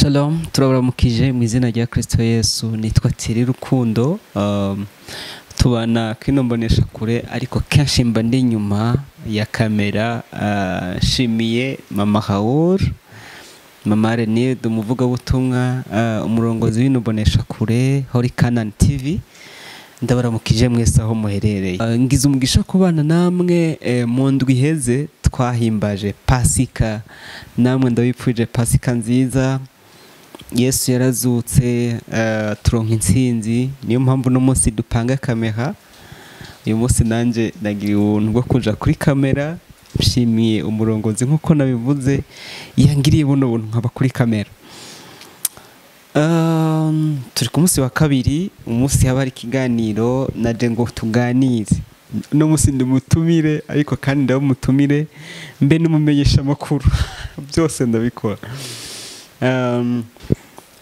Shalom, turabaramukije mu izina rya Kristo Yesu. Nitwa Thierry Rukundo, tubana kino mbonesha kure ariko kenshi mba ndi nyuma ya kamera. Shimiye Mama Raoul, Mama Renée, umuvuga butumwa, umurongozi w'ino mbonesha kure Holy Canaan TV. Ndabaramukije mwese aho muherereye. Ngize umugisha kubana namwe mu ndwi iheze twahimbaje Pasika. Namwe ndabipfuje Pasika nziza. Yesu yarazutse, turonka intsinzi. Niyo mpamvu no munsi dupanga kamera. Uyu munsi nanje nagira ubuntu bwo kuja kuri kamera. Nshimiye umurongozi nkuko nabivuze yangiriye buno buntu nkaba kuri kamera. Turi ku munsi wa kabiri, umunsi haba hari ikiganiro naje ngo tuganire. No munsi ndumutumire ariko kandi ndabumutumire mbe n'umumenyesha makuru. Byose ndabikora.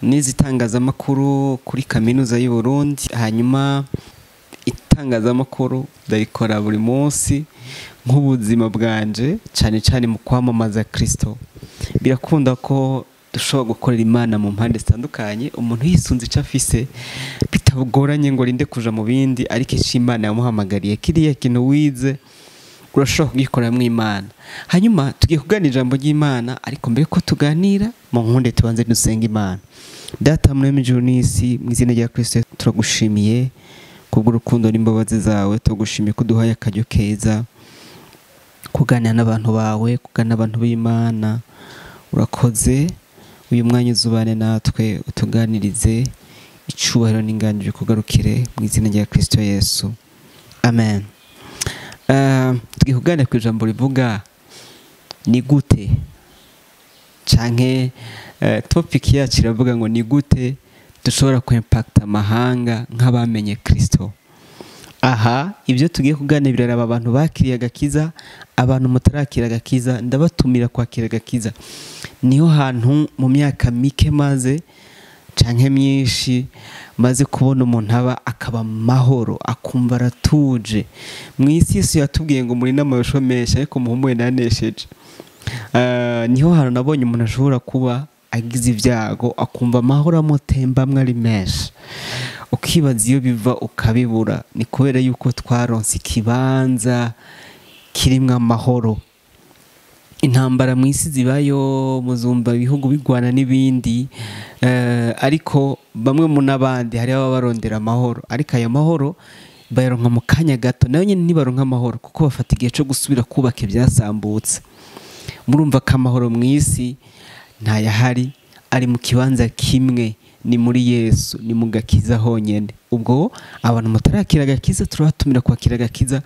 N'izitangazamakuru kuri kaminuza y'u Burundi, hanyuma itangazamakuru ndarikora buri munsi nk'ubuzima bwanje, cyane cyane mu kwamamaza Kristo. Birakunda ko dushobora gukorera Imana mu mpande zitandukanye, umuntu yisunze icyo afise bitagoranye ngo rinde kuja mu bindi, ariko icyo Imana yamuhamagariye kiriya kintu wize urashobora kugikorera mu Imana. Hanyuma tugiye kuganira ijambo ry'Imana, ariko mbere ko tuganira mu nkunde tubanze dusenga Imana. Data muremyi w'ijuru n'isi, mu izina rya Kristo turagushimiye kubw'urukundo n'imbabazi zawe. Tugushimiye ko duhaye akaryo keza kuganira n'abantu bawe, kuganira n'abantu b'Imana. Urakoze, uyu mwanya uzubane natwe, utuganirize. Icubahiro n'inganji kugarukire mu izina rya Kristo Yesu, amen. Tugiye kuganira ku ijambo rivuga ni gute, canke topic yacu iravuga ngo ni gute dushobora kuimpacta amahanga nk'abamenye Kristo. Aha ibyo tugiye kuganira biraraba abantu bakiriye agakiza, abantu mutarakira agakiza. Ndabatumira kwakira agakiza. Niho hantu mu myaka mike maze canke myinshi maze kubona umuntu akaba mahoro, akumva aratuje. Mu isi Yesu yatubwiye ngo muri n'amayosho menshi ariko muhumuye nanesheje. Niho hantu nabonye umuntu ashobora kuba agize ibyago akumva amahoro amutembamwe ari menshi. Ukibaza iyo biva ukabibura. Ni kubera yuko twaronse ikibanza kirimwo amahoro. Intambara mu isi zibayo, muzumva ibihugu bigwana n'ibindi, ariko bamwe mu nabandi hari ababarondera amahoro, ariko aya mahoro bayaronka mu kanya gato. Nayo nyene ntibaronka amahoro kuko bafata igihe cyo gusubira kubaka ibyasambutse. Murumva ko amahoro mu isi ntayahari, ari mu kibanza kimwe, ni muri Yesu, ni mu gakiza honyene. Ubwo abantu mutarakira agakiza turabatumira kwakira agakiza.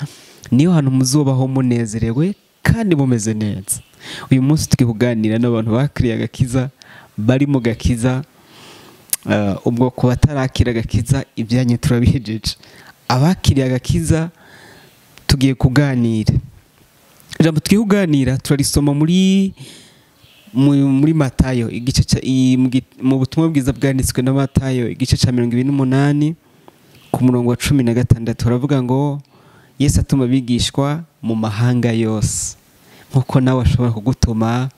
Niyo hantu muzobaho munezerewe kandi mumeze neza. Uyu munsi tugiye kuganira n'abantu bakiriye agakiza, bari mu gakiza. Ubwo ku batarakira agakiza ibyanyu turabihejeje. Abakiriye agakiza tugiye kuganira. Ijambo tugiye kuganira turarisoma muri Matayo, igice mu butumwa bwiza bwanditswe na Matayo, igice ca 28 ku murongo wa 16. Haravuga ngo Yesu atuma bigishwa mu mahanga yose, nkuko nawe ashobora kugutuma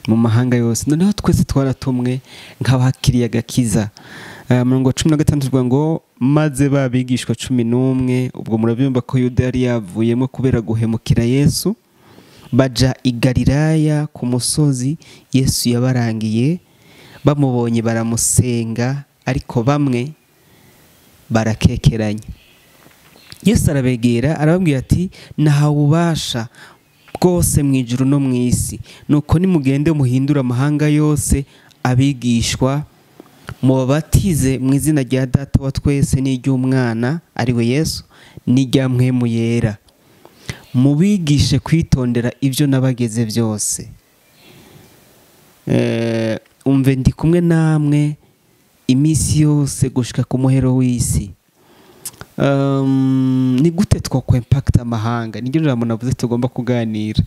mu mahanga yose. Noneho twese twaratumwe nk'abakiriye agakiza. Murongo wa 16 tuvuga ngo maze babigishwa 11, ubwo murabyumva ko Yuda yari yavuyemo kubera guhemukira Yesu, baja i Galilaya ku musozi Yesu yabarangiye. Bamubonye baramusenga, ariko bamwe barakekeranya. Yesu arabegera arababwira ati nahawe ububasha bwose mu ijuru no mu isi, nuko nimugende muhindura amahanga yose abigishwa, mubabatize mu izina rya Data wa twese n'iry'Umwana ari we Yesu n'irya Mpwemu Yera, mubigishe kwitondera ibyo nabageze byose. Umve ndi kumwe namwe iminsi yose gushika ku muhero w'isi. Ni gute twakwimpacta amahanga? Niryo jambo navuze tugomba kuganira.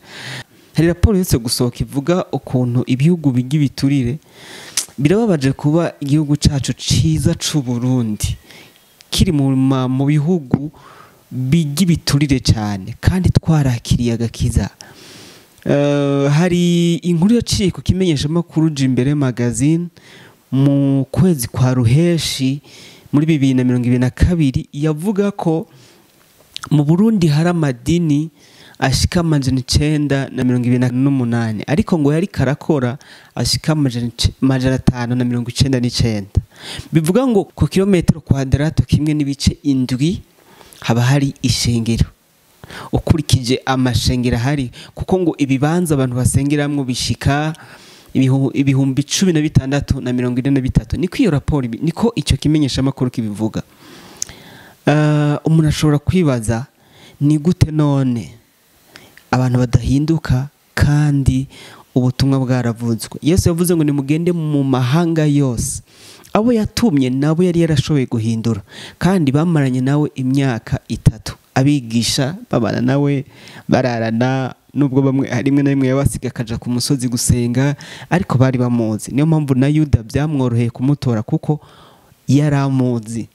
Hari raporo yose gusohoka ivuga ukuntu ibihugu bigibiturire. Birababaje kuba igihugu cacu ciza c'u Burundi kiri mu bihugu bigibiturire cyane kandi twarakiriye agakiza. hari inkuru yaciye ku kimenyesha makuru Jimbere magazine mu kwezi kwa ruheshi muri 2022 yavuga ko mu Burundi hari amadini ashika 928 ariko ngo yari karakora ashika 599. Bivuga ngo ku kilometero kwadrato kimwe n'ibice indwi haba hari ishengero ukurikije amashengero hari, kuko ngo ibibanza abantu basengeramwo bishika ibihumbi 1643. Niko iyo raporo, niko icyo kimenyesha makuru kibivuga. Umuntu ashobora kwibaza ni gute none abantu badahinduka kandi ubutumwa bwaravuzwe. Yesu yavuze ngo nimugende mu mahanga yose, abo yatumye nabo yari yarashoboye guhindura, kandi bamaranye nawe imyaka 3 abigisha babana nawe bararana, nubwo bamwe rimwe na rimwe yabasiga akaja ku musozi gusenga, ariko bari bamuzi. Niyo mpamvu na Yuda byamworoheye kumutora kuko yaramuzi.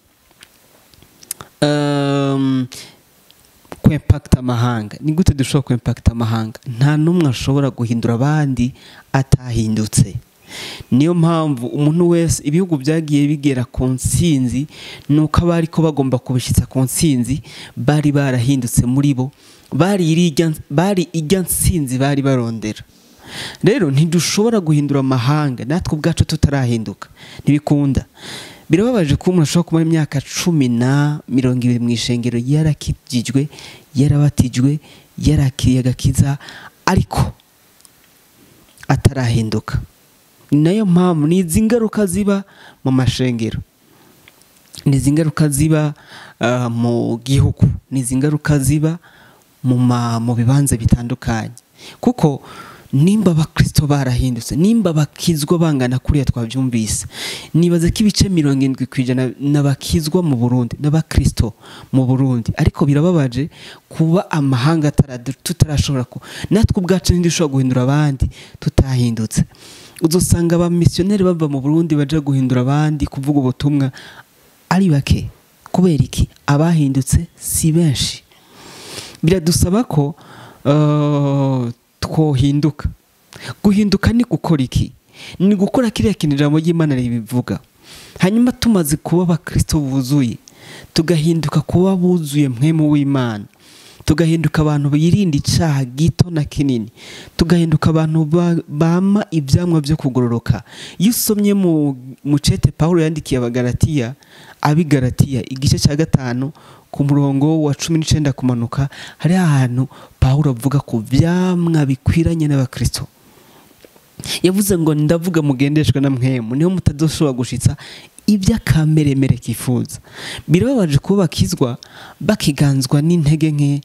Kw'impakta amahanga, ni gute dushobora kw'impakta amahanga? Nta numwe ashobora guhindura abandi atahindutse. Niyo mpamvu umuntu wese, ibihugu byagiye bigera ku nsinzi nuko abari ko bagomba kubishitsa ku nsinzi bari barahindutse muri bo, bari ijya nsinzi bari barondera. Rero ntidushobora guhindura amahanga natwe ubwacu tutarahinduka, ntibikunda. Birababaje ko umuntu ashobora kumara imyaka 10 na 20 mu ishengero yarakijijwe, yarabatijwe, yarakiriye agakiza, ariko atarahinduka. Nayo mpamvu ni izi ngaruka ziba mu mashengero, ni izi ngaruka ziba mu gihugu, ni izi ngaruka ziba mu bibanza bitandukanye. Kuko nimba abakristo barahindutse, nimba bakizwa bangana kuriya twabyumvise, nibaza ko ibice 70% n'abakizwa mu Burundi n'abakristo mu Burundi, ariko birababaje kuba amahanga tutarashobora ko natwe ubwacu ntidushobora guhindura abandi tutahindutse. Uzosanga aba missionnaire bava mu Burundi baje guhindura abandi kuvuga ubutumwa ari bake. Kubera iki? Abahindutse si benshi. Biradusaba ko twohinduka. Guhinduka ni gukora iki? Ni gukora kiriya kintu ijambo ry'Imana ribivuga. Hanyuma tumaze kuba abakristo buzuye, tugahinduka kuba buzuye mpwemu w'Imana, tugahinduka abantu birinda icaha gito na kinini, tugahinduka abantu bama ivyamwa byo kugororoka. Iyo usomye mu cete Paulo yandikiye abagalatiya, abigalatiya igice cya 5 ku murongo wa 19 kumanuka, hari ahantu Paulo avuga ku vyamwa bikwiranye n'abakristo. Yavuze ngo ndavuga mugendeshwe na mpwemu, niho mutadoshobora gushitsa iby'akameremere kifuza. Birababaje kuba bakizwa bakiganzwa n'intege nke,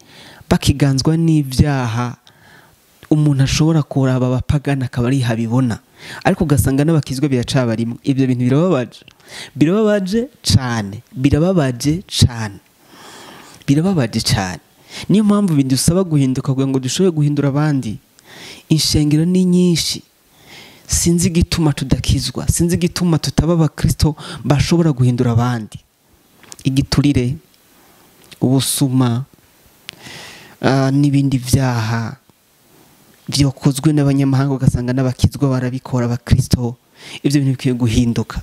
bakiganzwa n'ibyaha. Umuntu ashobora kuraba abapagana akaba ari habibona, ariko ugasanga n'abakizwa biracabarimo. Ibyo bintu birababaje cyane, birababaje cyane. Niyo mpamvu bidusaba guhinduka kugira ngo dushobore guhindura abandi. Inshengero ni nyinshi, sinzi igituma tudakizwa, sinzi igituma tutaba abakristo bashobora guhindura abandi. Igiturire, ubusuma, n'ibindi vyaha byokozwe n'abanyamahanga, ugasanga n'abakizwa barabikora abakristo. Ibyo bintu bikwiye guhinduka.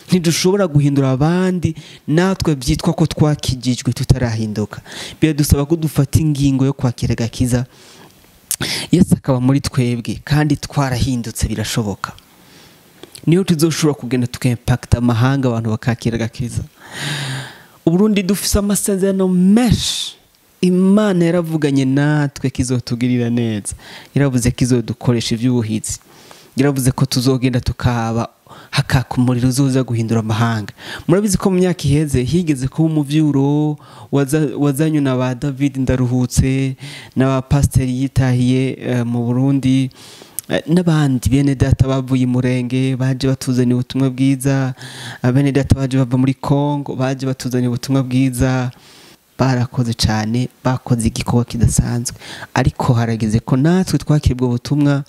Ntidushobora guhindura abandi natwe byitwa ko twakijijwe tutarahinduka. Biradusaba ko dufata ingingo yo kwakira agakiza, Yesu akaba muri twebwe, kandi twarahindutse. Birashoboka. Niyo tuzoshobora kugenda tukimpakta amahanga, abantu bakakira agakiza. Uburundi dufise amasezerano menshi. Imana yaravuganye natwe kizotugirira neza. Yaravuze kizodukoresha iby'ubuhizi. Yaravuze ko tuzogenda tukaba hakaka umuriro uzoza guhindura amahanga. Murabizi ko mu myaka iheze higeze kuba umuvyuro wazanywe na ba David Ndaruhutse, n'aba pastor yitahiye mu Burundi, n'abandi bene data bavuye Murenge baje batuzaniye ubutumwa bwiza, bene data baje bava muri Kongo baje batuzaniye ubutumwa bwiza. Barakoze cyane, bakoze igikorwa kidasanzwe, ariko harageze ko natwe twakirwa ubutumwa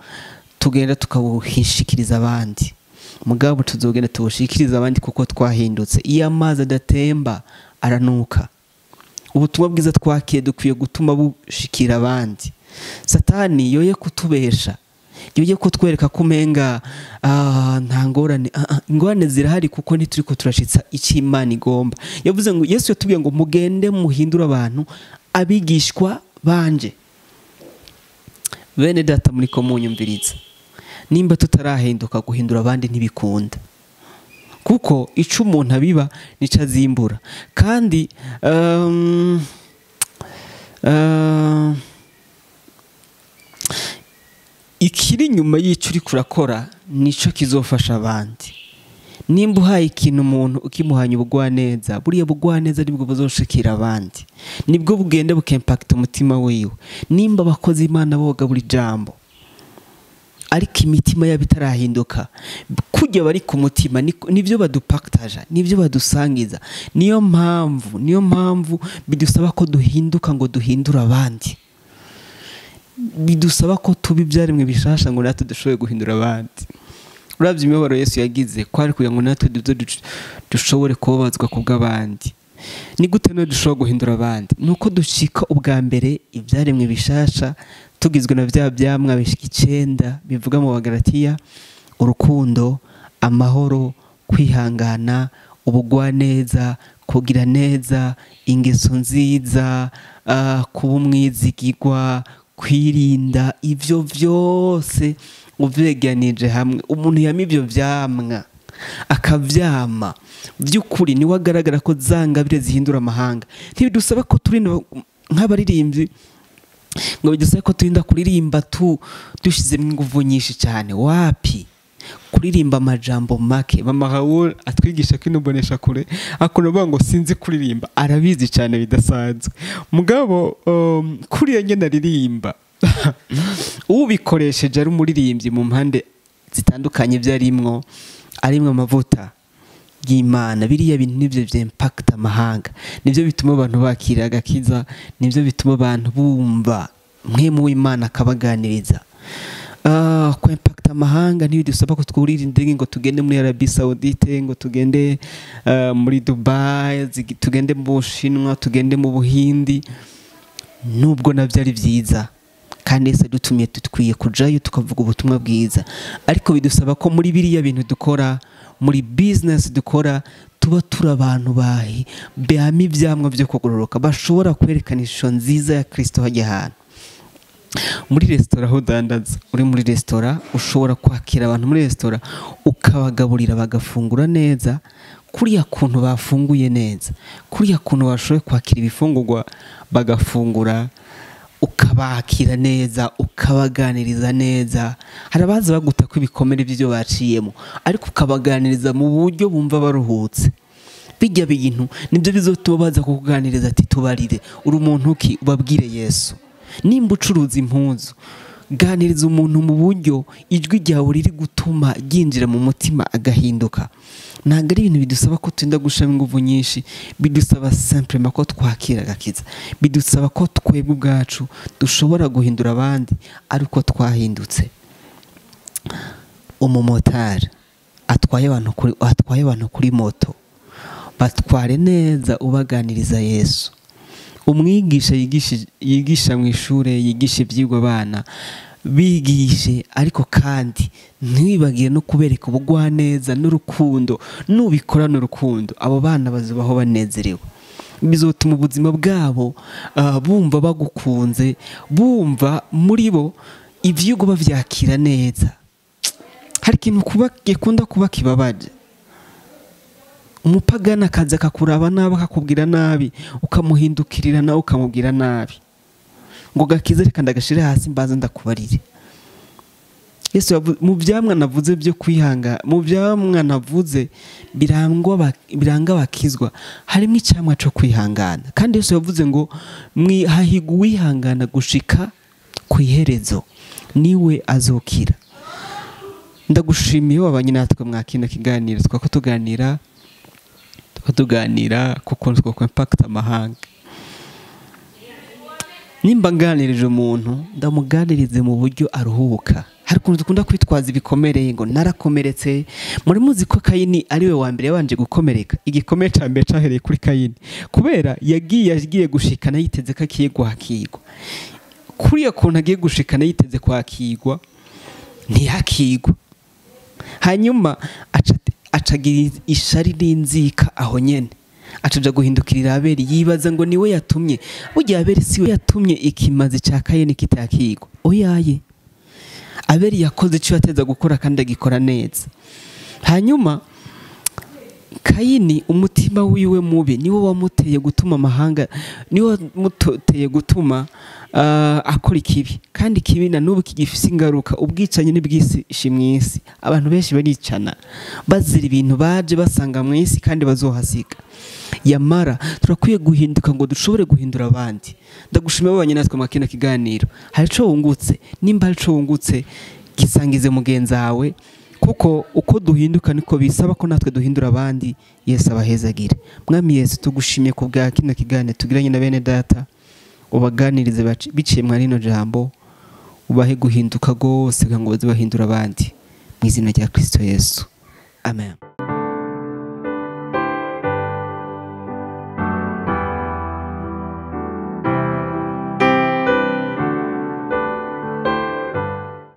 tugenda tukabuhishikiriza abandi. Mugabo tuzogenda tubushikiriza abandi kuko twahindutse. Iyo amazi adatemba aranuka. Ubutumwa bwiza twakiye dukwiye gutuma bushikira abandi. Satani yoye kutubesha, iyo kutwereka ko umenga nta ngorane, ingorane zirahari kuko ntituriko turashitsa icyo Imana igomba. Yavuze ngo Yesu yatubwiye ngo mugende muhindura abantu abigishwa banje. Bene data muri ko munyumviriza, nimba tutarahinduka guhindura abandi ntibikunda, kuko ico umuntu abiba nico azimbura. Kandi ikiri nyuma y'ico uri kurakora nico kizofasha abandi. Nimba uhaye ikintu umuntu ukimuhanya ubugwaneza, buriya bugwaneza nibwo buzoshikira abandi, nibwo bugende bukimpacta umutima wiwe. Nimba abakozi Imana boga buri jambo ariko imitima yabo itarahinduka, kujya bari ku mutima nivyo badupactaja, nivyo badusangiza. Niyo mpamvu bidusaba ko duhinduka ngo duhindura abandi, bidusaba ko tuba ibyaremwe bishasha ngo natwe dushoboye guhindura abandi. Uravye imibabaro Yesu yagize kwari kugira ngo natwe dushobore kubabazwa kubw'abandi. Ni gute no dushobora guhindura abandi? Nuko dushika ubwa mbere ibyaremwe bishasha, tugizwe na bya byamwa bishika 9 bivuga mu Bagalatiya: urukundo, amahoro, kwihangana, ubugwaneza, kugira neza, ingeso nziza, kuba umwizigirwa, kwirinda. Ivyo vyose uvyeganije hamwe, umuntu yama ivyo vyamwa akavyama by'ukuri, niwe agaragara ko zangabire zihindura amahanga. Ntibidusaba ko turinda nk'abaririmbyi ngo bidusaba ko turinda kuririmba dushizemo inguvu nyinshi cyane. Wapi, kuririmba amajambo make. Mama Raoul atwigisha ko inobonesha kure akora ngo sinzi kuririmba, arabizi cyane bidasanzwe. Mugabo kuriya nyene aririmba ubikoresheje ari umuririmbyi mu mpande zitandukanye byarimwo, arimwe amavuta y'Imana. Biriya bintu nivyo vyimpacta amahanga, nivyo bituma abantu bakira agakiza, nivyo bituma abantu bumva mwemu w'Imana akabaganiriza. Ko impacta amahanga ntibidusaba ko twurira indege ngo tugende muri Arabie Saoudite, ngo tugende muri Dubai, tugende mu Bushinwa, tugende mu Buhindi. Nubwo navyo ari vyiza kandi Yesu dutumye tutwiye kujayo tukavuga ubutumwa bwiza, ariko bidusaba ko muri biriya bintu dukora, muri business dukora, tuba turi abantu bahami ivyamwa vyo kugororoka, bashobora kwerekana ishusho nziza ya Kristo hajya ahantu. Muri restaurant aho dandaza, uri muri restaurant ushobora kwakira abantu muri restaurant ukabagaburira bagafungura neza, kuriya kuntu bafunguye neza, kuriya kuntu bashoboye kwakira ibifungurwa bagafungura, ukabakira neza, ukabaganiriza neza. Harabaza baguta ko ibikomere by'ibyo baciyemo, ariko ukabaganiriza mu buryo bumva baruhutse. Bijya bintu nibyo bizotuma baza kukuganiriza ati tubarire, uri umuntu ki, ubabwire Yesu. Nimba ucuruza impuzu, ganiriza umuntu mu buryo ijwi ryawe riri gutuma ryinjira mu mutima agahinduka. Ntabwo ari ibintu bidusaba ko turinda gushama inguvu nyinshi, bidusaba simplement ko twakira agakiza, bidusaba ko twebwe ubwacu dushobora guhindura abandi ariko twahindutse. Umumotari atwaye abantu kuri moto, batware neza ubaganiriza Yesu. Umwigisha yigisha mu ishure, yigisha ivyigwa abana, bigishe, ariko kandi ntibagire no kubereka ubugwaneza n'urukundo. Nubikorana urukundo, abo bana bazubaho banezerewe, bizotuma ubuzima bwabo bumva bagukunze, bumva muri bo ivyigwa bavyakira neza. Hari ikintu gikunda kuba kibabaje, umupagana akaza akakuraba nabi, akakubwira nabi, ukamuhindukirira nawe ukamubwira nabi, ngo gakize reka ndagashire hasi mbaza ndakubarire. Yesu mu byamwa navuze byo kwihanga, mu byamwa navuze biranga bakizwa, harimo icyamwa cyo kwihangana. Kandi Yesu yavuze ngo hahigwa uwihangana gushika ku iherezo niwe azokira. Ndagushimiye wabanye natwe mwakina kiganiro, twako tuganira kuko twako impact amahanga. Nimba nganirije umuntu, ndamuganirize mu buryo aruhuka. Hari ukuntu dukunda kwitwaza ibikomereye ngo narakomeretse. Muri muzi ko Kayini ariwe wa mbere yabanje gukomereka. Igikomere cya mbere cyahereye kuri Kayini, kubera yagiye gushikana yiteze ko agiye guhakirwa. Kuriya kuntu agiye gushikana yiteze kwakirwa, ntiyakigwa. Hanyuma acagira ishari n'inzika aho nyene, acaja guhindukirira Abeli, yibaza ngo niwe yatumye. Burya Abeli siwe yatumye ikimazi ca Kayini kitakigwa, oyaye. Abeli yakoze icyo yateza gukora kandi agikora neza. Hanyuma Kayini umutima wiwe mubi niwo wamuteye gutuma amahanga, niwo wamuteye gutuma akora ikibi, kandi ikibi na n'ubu kigifise ingaruka. Ubwicanyi n'ibwisi mw'isi, abantu benshi baricana bazira ibintu baje basanga mw'isi kandi bazohasiga. Yamara turakwiye guhinduka ngo dushobore guhindura abandi. Ndagushimira babanye natwe mu kino kiganiro. Hari ico wungutse, nimba hari ico wungutse gisangize mugenzi wawe, kuko uko duhinduka niko bisaba ko natwe duhindura abandi. Yesu abahezagire. Mwami Yesu, tugushimye ku bwa kino kiganiro tugiranye na bene data, ubaganirize biciye mwa rino jambo, ubahe guhinduka gose ngo baze bahindura abandi, mu izina rya Kristo Yesu, amen.